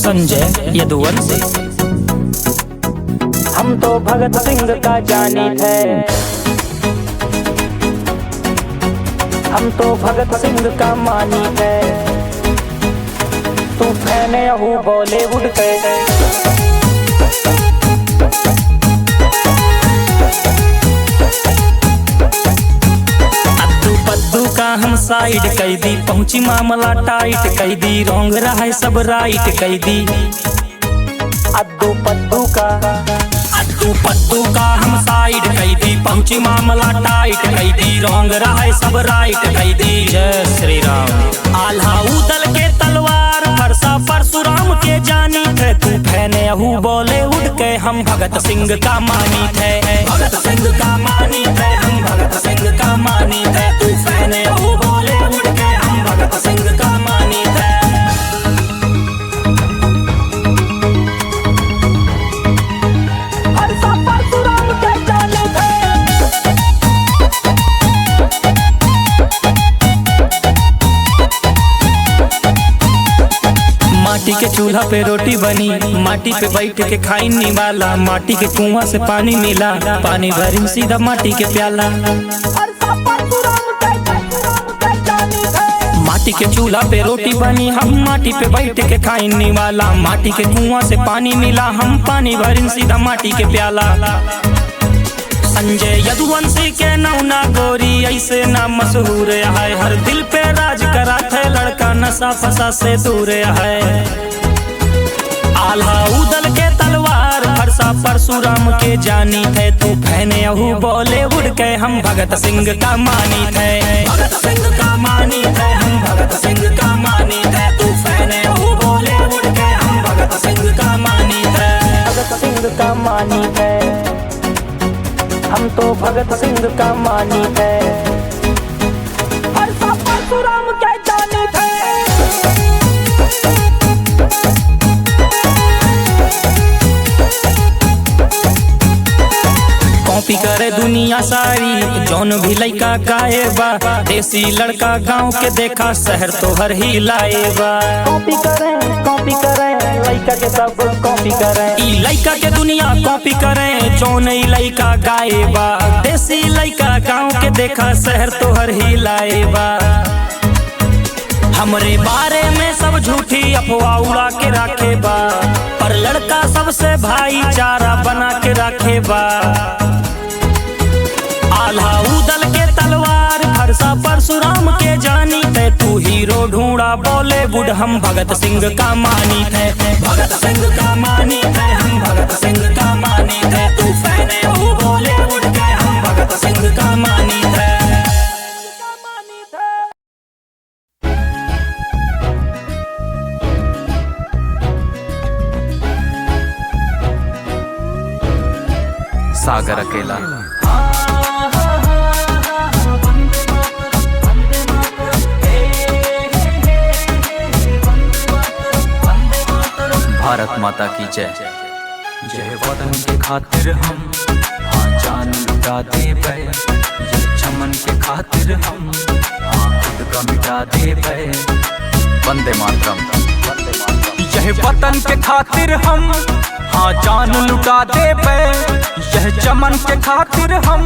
संजय यदुवंशी। हम तो भगत सिंह का जानी थे, हम तो भगत सिंह का मानी थे। तू फैने हूँ बॉलीवुड के, अद्दू पद्दू का हम साइड कैदी, पहुंची मामला टाइट कैदी, रोंग रहा है सब राइट कैदी। अद्दू पद्दू का हम साइड कैदी, पहुंची मामला टाइट कैदी, रोंग रहा है सब राइट कैदी। जय श्री राम। आल्हा उदल के तलवार, फरसा परशुराम के जानी थे। तू फैने हूँ बॉलीवुड के, हम भगत सिंह का मानी थे। भगत सिंह का मानी थे, हम भगत सिंह का मानी थे। तू फैने हूँ बॉलीवुड के, हम भगत सिंह का मानी थे। माटी के चूल्हा पे रोटी बनी, माटी पे बैठ के खाई निवाला, माटी के कुआं से पानी मिला, पानी भरी सीधा माटी के प्याला। माटी के चूल्हा पे रोटी बनी, हम माटी पे बैठ के खाई निवाला, माटी के कुआं से पानी मिला, हम पानी भरी सीधा माटी के प्याला। संजय यदुवंशी के नौना गोरी ऐसे ना मशहूर है, हर दिल पे राज करा थे लड़का, नशा फसा से दूर है। आल्हा उदल के तलवार, फरसा परशुराम के जानी थे। तू फैने हूँ बॉलीवुड के, हम भगत सिंह का मानी थे। भगत सिंह का मानी थे, हम भगत सिंह का मानी थे। तू फैने हूँ बॉलीवुड के, हम भगत सिंह का मानी थे। भगत सिंह का मानी थे, हम तो भगत सिंह का मानी थे। परशुराम के जानी थे। कॉपी करे दुनिया सारी, जौन भी लइका गाएबा, देसी लड़का गांव के देखा, शहर तो हर ही लाएबा। कॉपी करें लइका के सब कॉपी करें, ई लइका के दुनिया कॉपी करें, जौन ई लइका गाएबा, देसी लइका गांव के देखा, शहर तो हर ही लाएबा। हमरे बारे में सब झूठी अफवाह उड़ा के रखेबा, पर लड़का सबसे भाईचारा बना के रखेबा। आल्हा उदल के तलवार, फरसा परशुराम के जानी थे। तू हीरो ढूंढा बॉलीवुड, हम भगत सिंह का मानी थे। भगत सिंह का मानी थे, हम भगत सिंह का मानी थे। तू फैने हो बॉलीवुड के, हम भगत सिंह का मानी थे। सागर अकेला। भारत माता की जय। जय वतन के खातिर हम हाँ जान लुटा देबै, ये चमन के खातिर हम हाँ खुद का मिटा देबै। वंदे मातरम। यह वतन के खातिर हम हाँ जान लुटा देबै, यह चमन के खातिर हम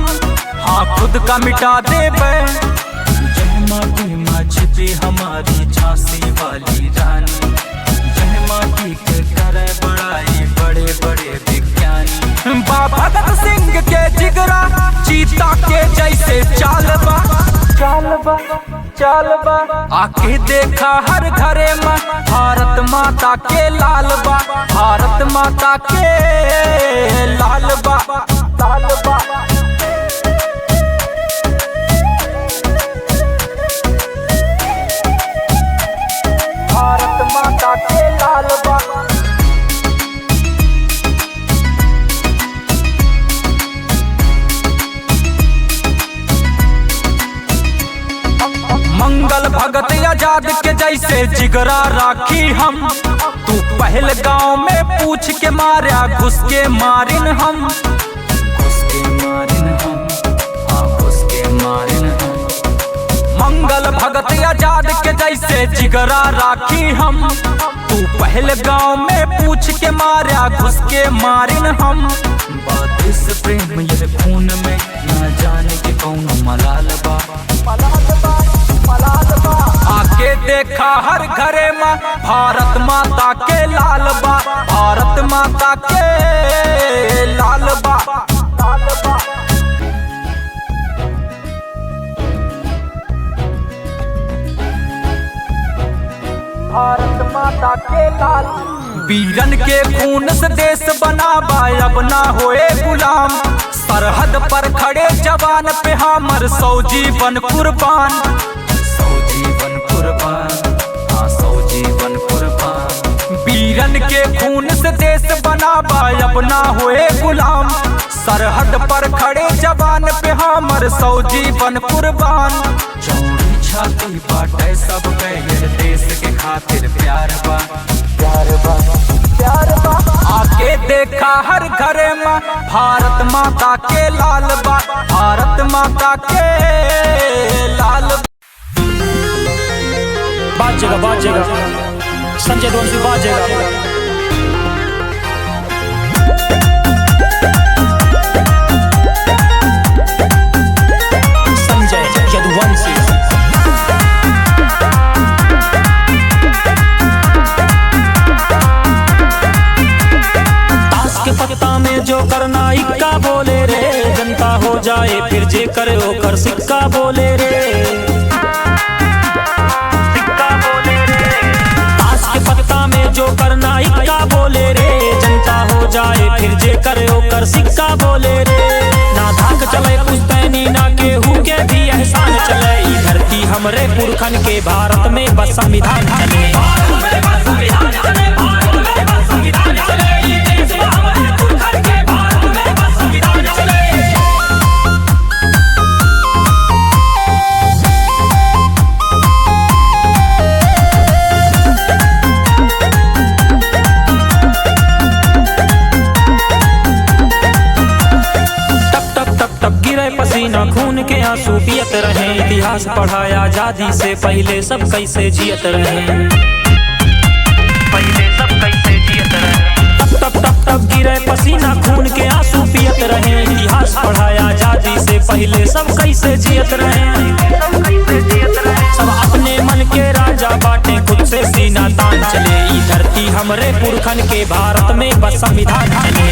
हाँ खुद का मिटा देबै। यह माटी में छिपी हमारी झांसी वाली रानी, यह माटी के करे बड़ाई बड़े बड़े विज्ञानी। बाबा भगत सिंह के जिगरा चीता के जैसे चालबा, चालबा चालबा। आके देखा हर घरे में भारत माता के लालबा, भारत माता के लालबा, लालबा। भारत माता के लालबा। मंगल भगत आजाद के जैसे जिगरा राखी हम, तू पहल गांव में पूछ के मारा घुस के मारिन हम, घुस के मारिन हम, हाँ घुस के मारिन हम। मंगल भगत आजाद के जैसे जिगरा राखी हम, तू पहले गांव में पूछ के मारा, घुस के मारिन हम। बारिश प्रेम ये खून में, ना जाने के कौन मलाल बा। आके देखा हर घरे माँ, भारत माता के लाल बा, भारत माता के लाल बा। भारत माता के लाल। वीरन के खून से देश बनाबा, अब ना होए गुलाम। सरहद पर खड़े जवान पे हमर 100 जीवन कुर्बान। 100 जीवन कुर्बान, हाँ 100 जीवन कुर्बान। वीरन के खून से देश बनाबा, अब ना होए गुलाम। सरहद पर खड़े जवान पे हमर 100 जीवन कुर्बान। चौड़ी छाती बाटे सब गए, देश के खातिर प्यार बा, प्यार बा, प्यार बा। आके देखा हर घरे माँ, भारत माता के लाल बा, भारत माता के लाल बा। बाजेगा संजय दोनसी बाजेगा। पत्ता में जो करना इक्का बोले रे, जनता हो जाए फिर जे करे ओकर सिक्का बोले रे, सिक्का बोले रे। ताश के पत्ता में जो करना इक्का बोले रे, जनता हो जाए फिर जे करे ओकर सिक्का बोले रे। ना धाक चले पुश्तैनी, ना केहू के भी एहसान चले। ई धरती हमरे पुरखन के, भारत में बस संविधान चले। पसीना खून के आंसू पियत रहे, इतिहास पढ़ाया आजादी से पहले सब कैसे जियत रहे, पहले सब कैसे जियत रहे। टप टप टप टप गिरे पसीना खून के आंसू पियत रहे, इतिहास पढ़ाया आजादी से पहले सब कैसे जियत रहे। सब अपने मन के राजा बाटे, खुद से सीना तान चले। ई धरती हमरे पुरखन के, भारत में बस संविधान चले।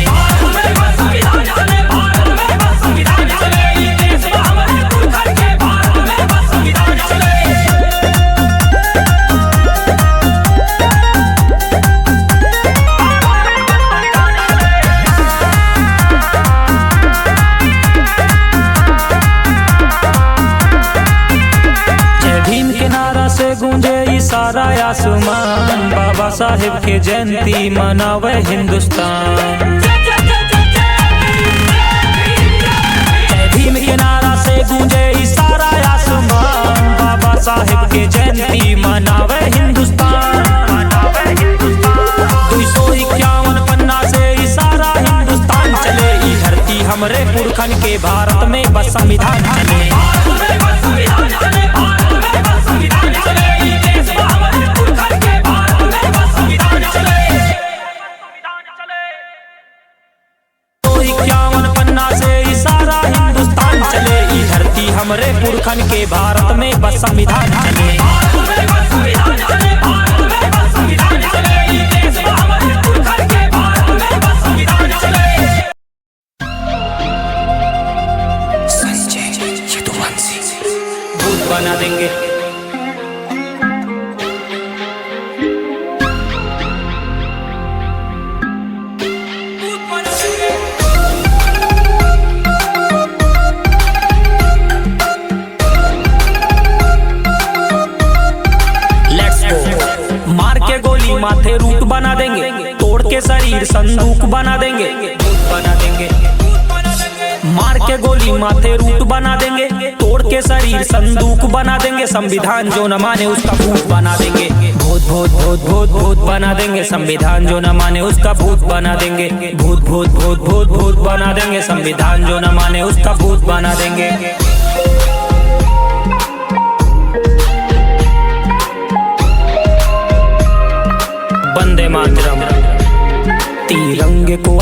गूंजे सारा आसमान, बाबा साहेब के जयंती मनावे हिंदुस्तान। जय भीम के नारा से गूंजे सारा आसमान, बाबा साहेब के जयंती मनावे हिंदुस्तान। 251 पन्ना से सारा हिंदुस्तान चले। ई धरती हमरे पुरखन के, भारत में बस संविधान चले। हमरे पुरखन के, भारत में बस संविधान चले। भूत बना देंगे, माथे रूट बना देंगे, तोड़ के शरीर संदूक बना देंगे, बना देंगे। मार के गोली माथे रूट बना देंगे, तोड़ के शरीर संदूक बना देंगे। संविधान जो न माने उसका भूत बना देंगे, भूत भूत भूत भूत भूत बना देंगे। संविधान जो न माने उसका भूत बना देंगे, भूत भूत भूत भूत भूत बना देंगे। संविधान जो न माने उसका भूत बना देंगे।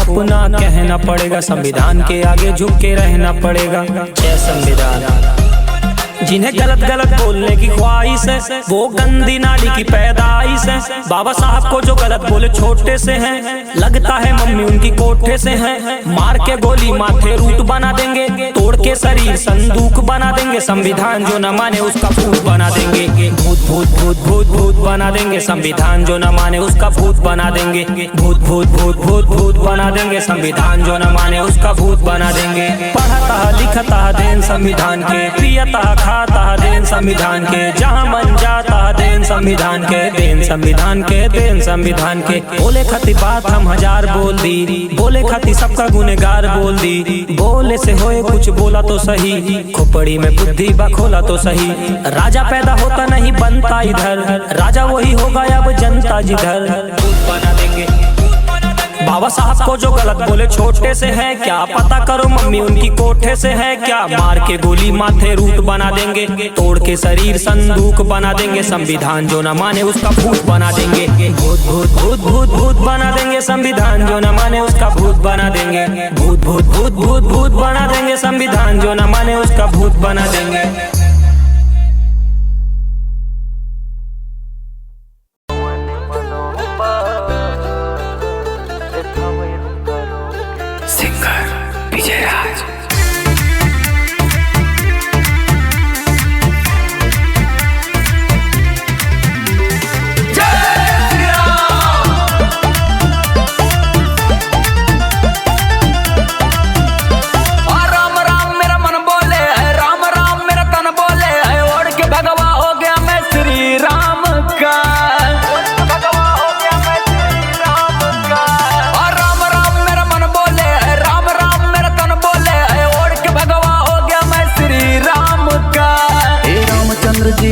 अपना कहना पड़ेगा, संविधान के आगे झुक के रहना पड़ेगा। जय संविधान। जिन्हें गलत गलत बोलने की ख्वाहिश है वो गंदी नाली की पैदाइश है। बाबा साहब को जो गलत बोले छोटे से हैं, लगता है मम्मी उनकी कोठे से हैं। मार के गोली माथे रूट बना देंगे, तोड़ के शरीर संदूक बना देंगे। संविधान जो न माने उसका भूत बना देंगे, भूत भूत भूत भूत भूत बना देंगे। संविधान जो न माने उसका भूत बना देंगे, भूत भूत भूत भूत भूत बना देंगे। संविधान जो न माने उसका भूत बना देंगे। पढ़ता लिखता देन संविधान के, पियता खाता देन संविधान के, जहाँ मन जाता देन संविधान के, देन संविधान के, देन संविधान के। बोले खती बात हम हजार बोल दी, बोले खती सबका गुनेगार बोल दी। बोले से होए कुछ बोला तो सही, खोपड़ी में बुद्धि बखोला तो सही। राजा पैदा होता नहीं बनता इधर, राजा वही होगा अब जनता जिधर। बना देंगे बाबा साहब को जो गलत बोले छोटे से है क्या, पता करो मम्मी उनकी कोठे से है क्या। मार के गोली माथे रूट बना देंगे, तोड़ के शरीर संदूक बना देंगे। संविधान जो न माने उसका भूत बना देंगे, भूत भूत भूत भूत भूत बना देंगे। संविधान जो न माने उसका भूत बना देंगे, भूत भूत भूत भूत भूत बना देंगे। संविधान जो न माने उसका भूत बना देंगे।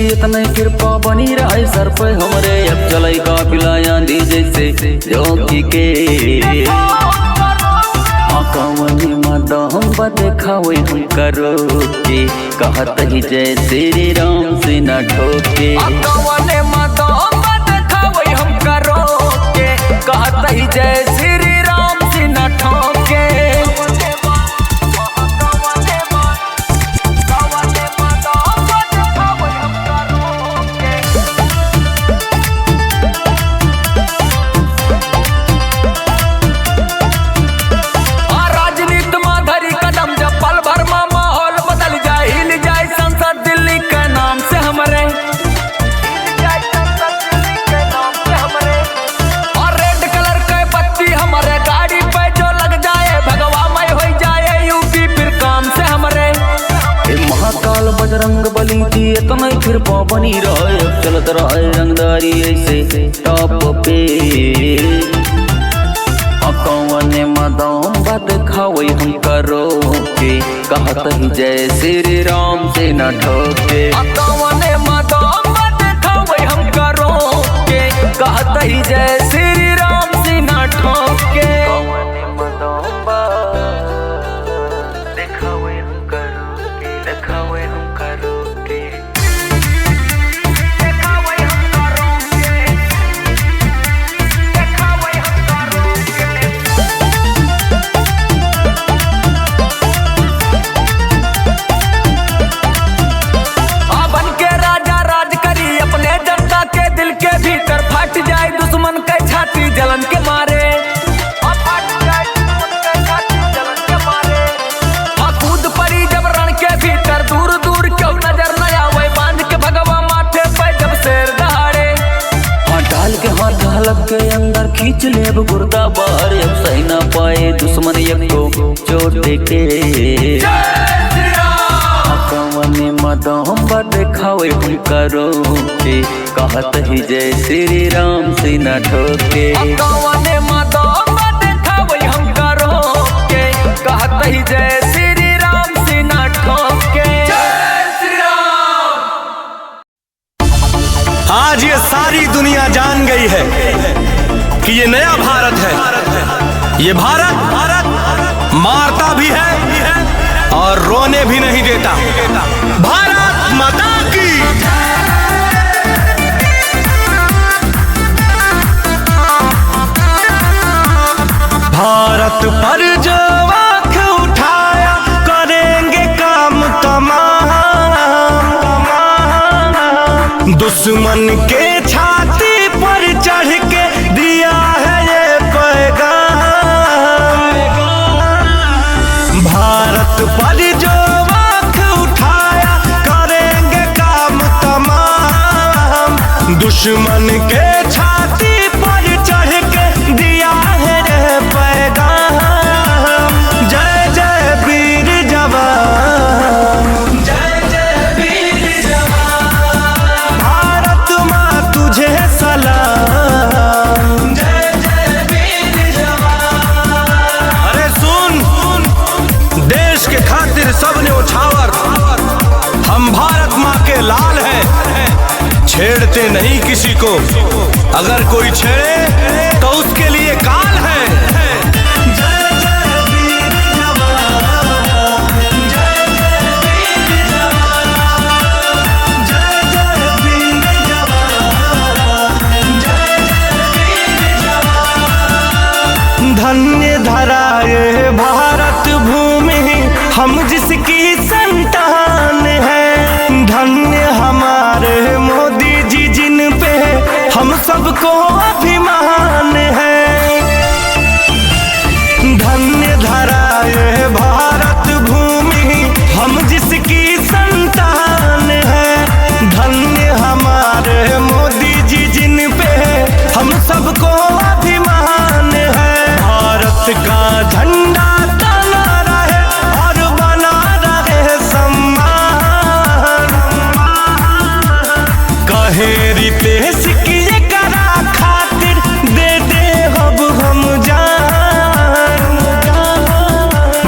इतने कृपा बनी रहे सर पे हमरे, अब चलाई काफिला आंधी जैसे जोगी के। कवनी माता हम दिखावे हम करो के, कहत ही जय श्री राम से न ठोके। कवनी माता हम दिखावे हम करो के, कहत ही जय श्री राम से न ठोके। बजरंग बली की इतना कृपा बनी रहे, अब चलत रहे रंगदारी ऐसे टॉप पे। कौने मदाम बात खावे हम करो के, कहत ही जय श्री राम से न ठोके। कौने मदाम बात खावे हम करो के, कहत ही जय श्री राम से न ठोके। जलन के मारे कूद पड़ी जब रण के भीतर, दूर दूर क्यों नजर न आवे। बांध के भगवा माथे पे जब शेर दहाड़े, डाल के हाथ हलक के अंदर खींच ले अब गुर्दा बाहर। अब सही ना पाए दुश्मन एक को चोट के। कवने मदाम दिखावे हम करो के, कहत ही जय श्री राम से न ठोके। कवने मदाम दिखावे हम करो के, कहत ही जय श्री राम से न ठोके। जय श्री राम। आज ये सारी दुनिया जान गई है कि ये नया भारत है। ये भारत मारता भी है और रोने भी नहीं देता। भारत माता की। भारत दुश्मन के छाती पर चढ़ के दिया है ये पैगाम। भारत पर जो आँख उठाया करेंगे काम तमाम। दुश्मन के छाती पर चढ़ के दिया है ये पैगाम। जय जय वीर जवान, जय जय वीर जवान। भारत माँ तुझे सलाम, जय जय वीर जवान। अरे सुन, देश के खातिर सबने उछावर, हम भारत माँ के लाल हैं। छेड़ते नहीं किसी को, अगर कोई छेड़े तो उसके लिए काल है। जय जय वीर जवान, जय जय वीर जवान। जय जय वीर जवान, जय जय वीर जवान। धन्य धरा ये भारत भूमि, हम जिसकी संतान है। धन्य हमारे मोदी जी जिन पे हम सबको अभिमान है। धन्य धरा ये भारत भूमि, हम जिसकी संतान है। धन्य हमारे मोदी जी जिन पे हम सबको अभिमान है। भारत का झंडा तना रहे और बना रहे सम्मान। कहे रितेश की करा खातिर दे दे अब हम जान।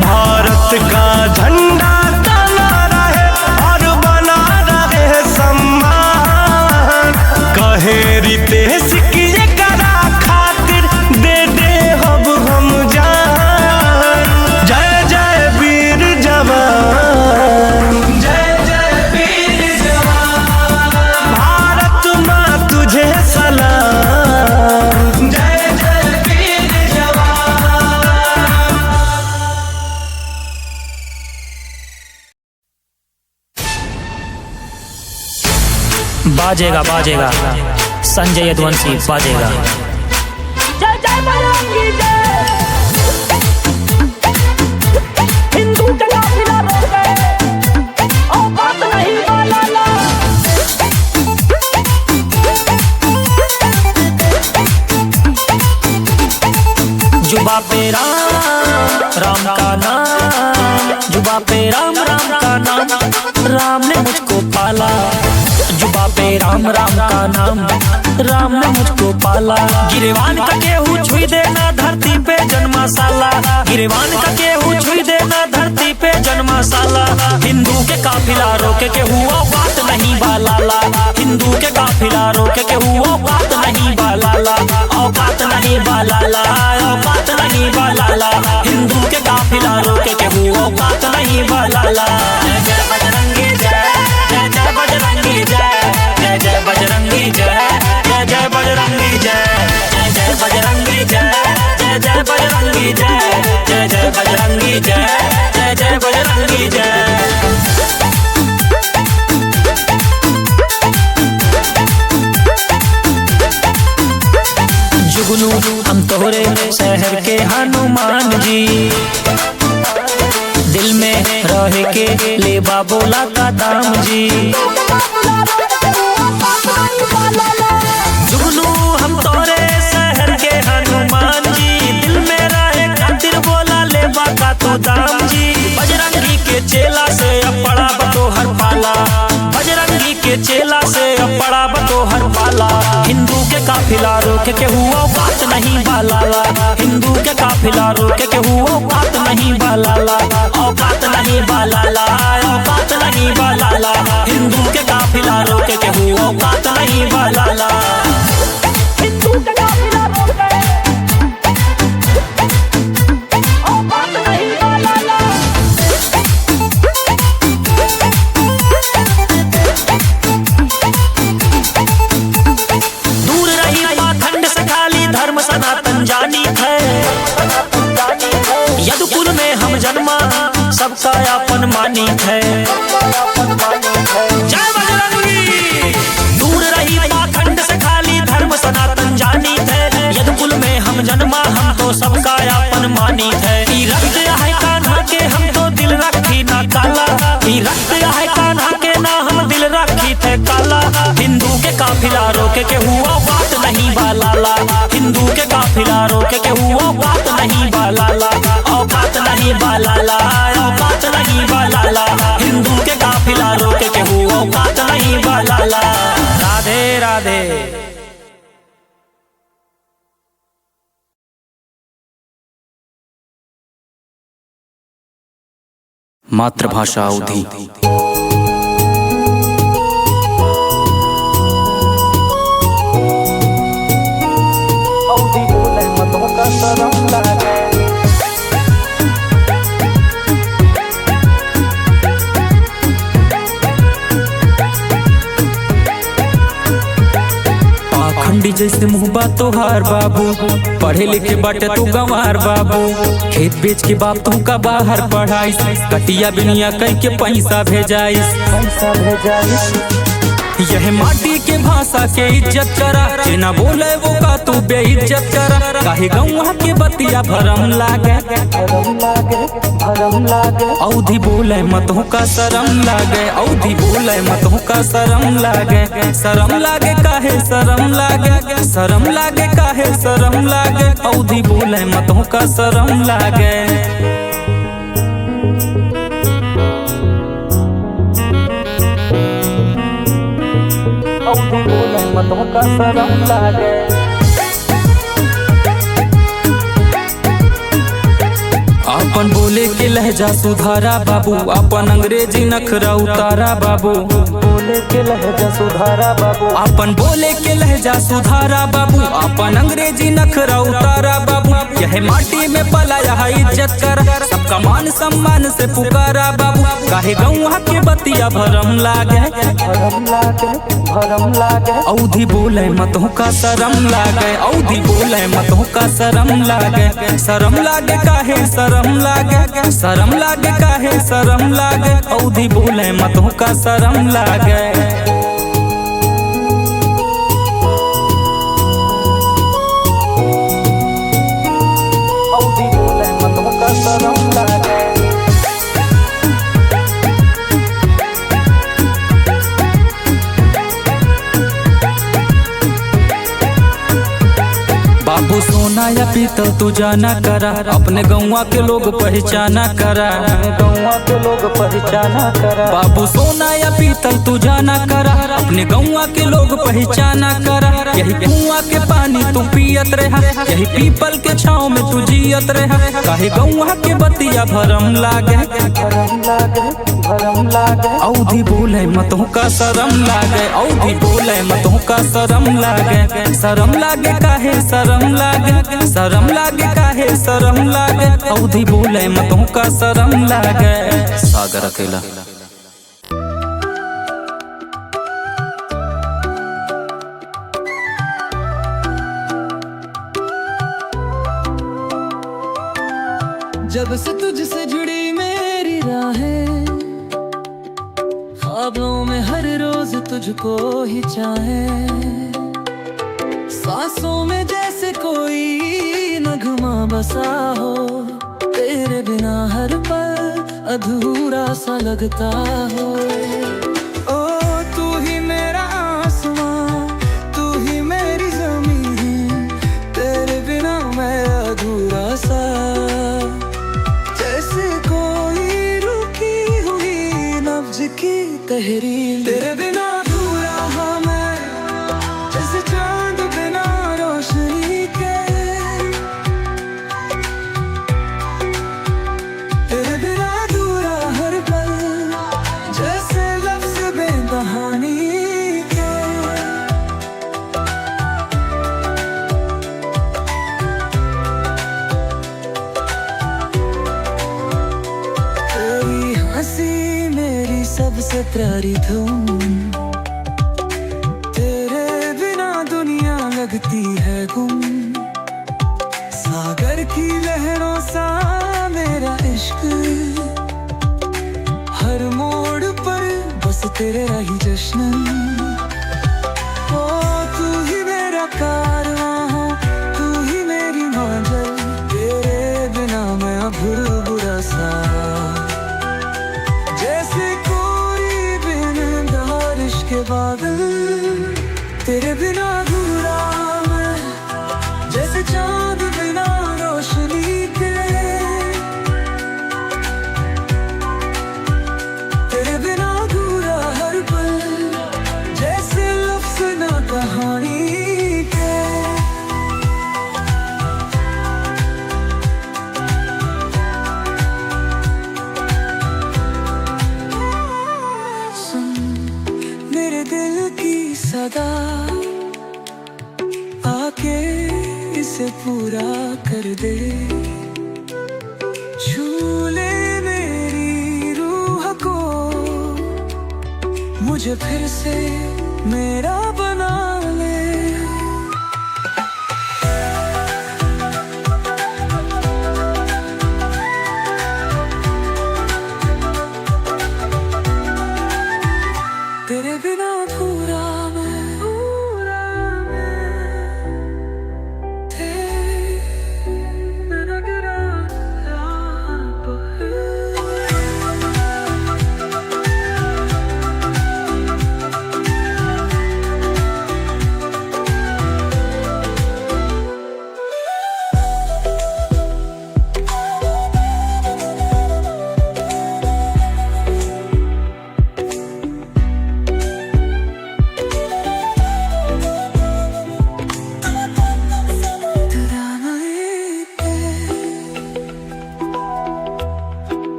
भारत का झंडा तना रहे और बना रहे सम्मान। कहे रितेश की करा खातिर दे दे अब हम जान। जय जय वीर जवान, जय जय वीर जवान। भारत माँ तुझे सलाम, जय जय वीर जवान। बाजेगा बाजेगा संजय यदुवंशी बाजेगा। जय जय बजरंगी जय। हिंदू के काफिला रोक गए, औकात नहीं वाला। जुबा पे राम का नाम, जुबा पे राम का नाम। राम ने मुझको पाला, जुबा पे राम का नाम। राम ने मुझको पाला। गिरवान का केहू छुई देना धरती पे जन्माशाला। गिरवान का केहू छुई देना धरती पे जन्माशाला। हिंदू के काफिला रोके के हुआ बात नहीं बालाला। हिंदू के काफिला रोके के हुआ बात नहीं बालाला। औकात नहीं बालाला, औकात नहीं बालाला। हिंदू के काफिला रोके के हुआ औकात नहीं बालाला। जय जय बजरंगी जय, जय जय बजरंगी जय। जय जय बजरंगी जय, जय जय बजरंगी जय। जय जय बजरंगी जय, जय जय बजरंगी जय। जय जय बजरंगी जय, जय जय बजरंगी जय। जुगनू हम तोहरे शहर के हनुमान जी। दिल में रह के लेबा बोला का दाम जी। जुगनू हम तोरे शहर के हनुमान जी। दिल में रहे खातिर बोला लेबा का तो दाम जी। बजरंगी के चेला से अब पड़ा बतो हर पाला। बजरंगी के चेला से अब पड़ा बतो हर पाला। हिंदू के काफिला रोके के हुआ बात नहीं बालाला। हिंदू के काफिला रोके के हुआ बात नहीं बालाला। औकात नहीं बालाला, औकात नहीं बालाला। हिंदू के काफिला रोके के हुआ औकात नहीं बालाला। हिंदू के काफिला रोक गए, औकात नहीं वाला। दूर रही पाखंड से खाली धर्म सनातन जानी है। यदुकुल में हम जन्मा सबका अपन मानी है। जय बजरंगी। दूर रही मनमानी है। ई रक्त है कान्हा के हम तो दिल रखी ना काला, ई रक्त है कान्हा के ना हम दिल रखी थे काला। हिंदू के काफिला रोके के हुआ बात नहीं बालाला, हिंदू के काफिला रोके के हुआ बात नहीं बालाला, औकात नहीं बालाला, औकात नहीं बालाला। हिंदू के काफिला रोके के हुआ औकात नहीं बालाला। राधे राधे। मातृभाषा अवधि। अवधि बोले मतों का शरम लागे। पाखंडी जैसे मुहबा तोहार बाबू, पढ़े लिखे बाटे तू गंवार बाबू। खेत बेच के बाप तू का बाहर पढ़ाइस, कटिया बिनिया कह के पैसा भेजाइस, पैसा भेजाइस। यह माटी के भाषा के इज्जत करा, जे ना बोले वो का तू बेइज्जत करा। काहे गौवा के बतिया भरम लागे, भरम लागे, भरम लागे। अवधि बोले मतों का शरम लागे, अवधि बोले मतों का शरम लागे। शरम लागे काहे शरम लागे, शरम लागे काहे शरम लागे। अवधि बोले मतों का शरम लागे। अवधि बोले मतों का शरम लागे। अपन बोले के लहजा सुधारा बाबू, अपन अंग्रेजी नखरा उतारा बाबू। बोले के लहजा सुधारा बाबू, अपन बोले के लहजा सुधारा बाबू, अपन अंग्रेजी नखरा उतारा बाबू। यह माटी में पला यह इज्जत कर, सबका मान सम्मान से पुकारा बाबू। काहे गौवा के बतिया भरम लागे, भरम लागे, भरम लागे। अवधि बोले मतों का शरम लागे, अवधि बोले मतों का शरम लागे। शरम लागे काहे शरम लागे, शरम लागे काहे शरम लागे। अवधि बोले मतों का शरम लागे। अवधि बोले मतों का शरम लागे। बाबू सोना या पीतल तू जाना करा, अपने गौवा के लोग पहचाना करा, गौवा के लोग पहचाना करा। बाबू सोना या पीतल तू जाना करा, अपने गौवा के लोग पहचाना करा। यही कुआं के पानी तू पियत रहा, यही पीपल के छाँव में तू जियत रहा। काहे गौवा के बतिया भरम लागे, भरम लागे, भरम लागे। अवधि बोले मतों का शरम लागे, अवधि बोले मतों का शरम लागे। शरम लागे काहे शरम लागे, शरम लागे काहे शरम लागे। अवधि बोले मतों का शरम लागे। सागर अकेला। जब से तुझसे जुड़ी मेरी राहें, ख्वाबों में हर रोज तुझको ही चाहे। सांसों में जैसे कोई नगमा बसा हो, तेरे बिना हर पल अधूरा सा लगता हो। ओ तू ही मेरा आसमां, तू ही मेरी ज़मीन, तेरे बिना मैं अधूरा सा। जैसे कोई रुकी हुई नब्ज की तहरीर, तेरे बिना अधूरा हाँ मैं, जैसे चांद बिना रोशनी के। तेरे बिना अधूरा हर पल, जैसे लफ्ज़ बेकहानी के। तेरी हंसी मेरी सबसे प्यारी धुन, तेरे बिना दुनिया लगती है गुम। सागर की लहरों सा मेरा इश्क, हर मोड़ पर बस तेरे रही जश्न। ओ तू ही मेरा कारवां, तू ही मेरी मंजिल, तेरे बिना अधूरा मैं, जैसे चांद बिना रोशनी के। तेरे बिना अधूरा हर पल, जैसे लफ्ज़ ना कहानी के। सुन मेरे दिल की सदा, आके इसे पूरा कर दे। छू ले मेरी रूह को, मुझे फिर से मेरा बना ले। तेरे बिना अधूरा मैं,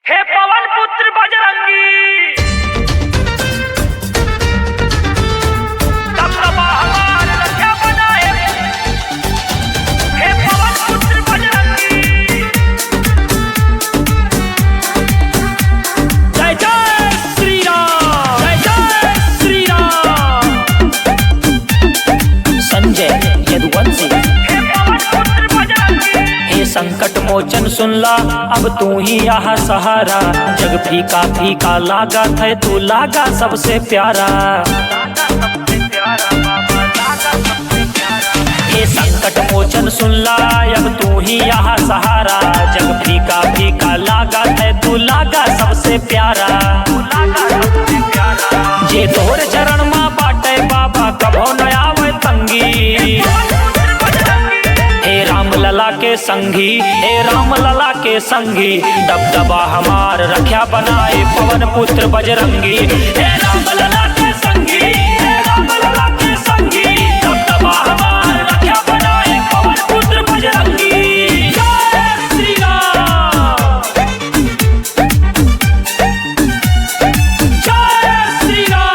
हे पवन पुत्र बजरंगी, दबदबा हमार रक्षा बनाए। हे पवन पुत्र बजरंगी, जय जय श्री राम, जय जय श्री राम। संजय यदुवंशी, हे पवन पुत्र बजरंगी, हे संकट मोचन सुन ला, अब तू ही यहाँ सहारा। जग फीका फीका लागा थे, तू लागा सबसे प्यारा। ये संकट मोचन सुन ला, अब तू ही यहाँ सहारा। जग फीका फीका लागा थे, तू लागा सबसे प्यारा। जे तोर चरण माँ बाटे बाबा, कभो न आवे तंगी। हे राम लला के संगी, हे राम लला के संगी, दबदबा हमार रक्षा बनाए पवन पुत्र बजरंगी। हे राम लला के संगी, हे राम लला के संगी, दबदबा हमार रक्षा बनाए पवन पुत्र बजरंगी। जय श्री राम, जय श्री राम।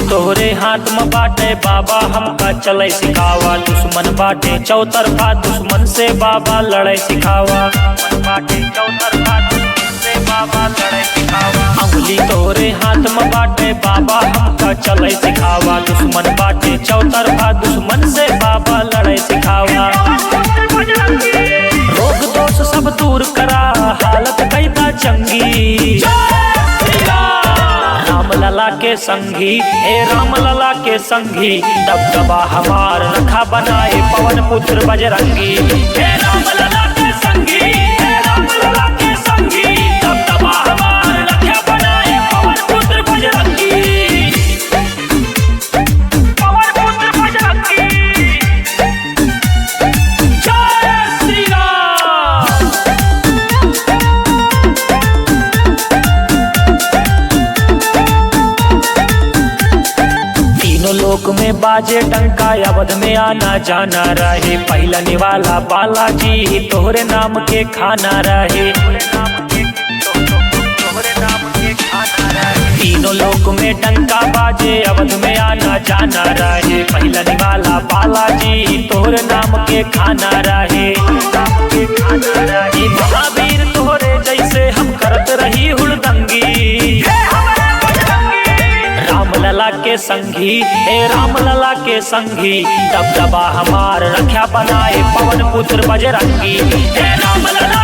तोहरे हाथ में बाटे बाबा, हमका चले सिखावा। दुश्मन बाटे चौतरफा, दुश्मन से बाबा लड़े सिखावा। बाटे चौतरफा, दुश्मन से बाबा लड़े सिखावा। अंगुली तोहरे हाथ में बाटे बाबा, हमका चले सिखावा। दुश्मन बाटे चौतरफा, दुश्मन से बाबा लड़े सिखावा। रोग दोष सब दूर करा, हालत कैदा चंगी। राम लला के संगी, हे राम लला के संगी, दबदबा हमार रखा बनाए पवन पुत्र बजरंगी। हे राम लला के संगी, हे राम लला के संगी, दबदबा हमार रखा बनाए पवन पुत्र बजरंगी। पवन पुत्र बजरंगी, जय श्री राम। लोक में बाजे टंका, अवध में आना जाना रहे। पहला निवाला बालाजी, तोहरे नाम के खाना रहे। तीनों लोक में टंका बाजे, अवध में आना जाना रहे। पहला निवाला बालाजी, तोहरे नाम के खाना रहे। महावीर तोहरे जैसे हम करत रही हुड़दंगी। राम लला के संगी, हे राम लला के संगी, दबदबा हमार रक्षा बनाए पवन पुत्र बजरंगी। हे राम लला